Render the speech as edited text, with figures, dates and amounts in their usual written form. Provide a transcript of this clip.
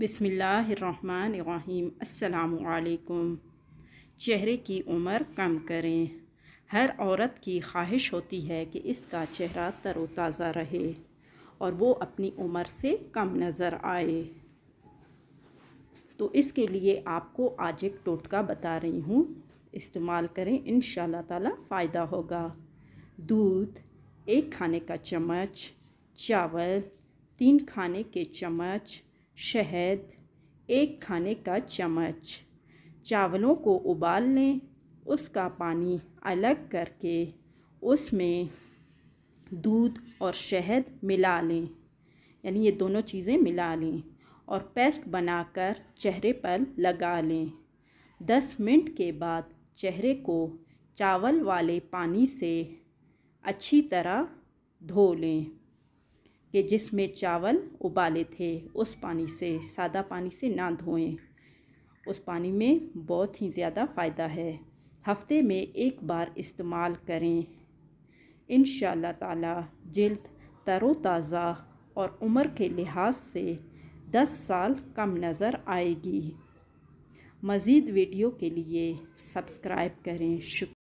बिस्मिल्लाहिर्रहमानिर्रहीम। अस्सलामुअलैकुम। चेहरे की उम्र कम करें। हर औरत की ख्वाहिश होती है कि इसका चेहरा तरोताज़ा रहे और वो अपनी उम्र से कम नज़र आए। तो इसके लिए आपको आज एक टोटका बता रही हूँ, इस्तेमाल करें, इंशाअल्लाह ताला फ़ायदा होगा। दूध 1 खाने का चम्मच, चावल 3 खाने के चम्मच, शहद 1 खाने का चम्मच। चावलों को उबाल लें, उसका पानी अलग करके उसमें दूध और शहद मिला लें, यानी ये दोनों चीज़ें मिला लें और पेस्ट बनाकर चेहरे पर लगा लें। 10 मिनट के बाद चेहरे को चावल वाले पानी से अच्छी तरह धो लें कि जिसमें चावल उबाले थे उस पानी से, सादा पानी से ना धोएं। उस पानी में बहुत ही ज़्यादा फ़ायदा है। हफ्ते में 1 बार इस्तेमाल करें। इंशाअल्लाह ताला जिल्द तरोताज़ा और उम्र के लिहाज से 10 साल कम नज़र आएगी। मज़ीद वीडियो के लिए सब्सक्राइब करें। शुक्रिया।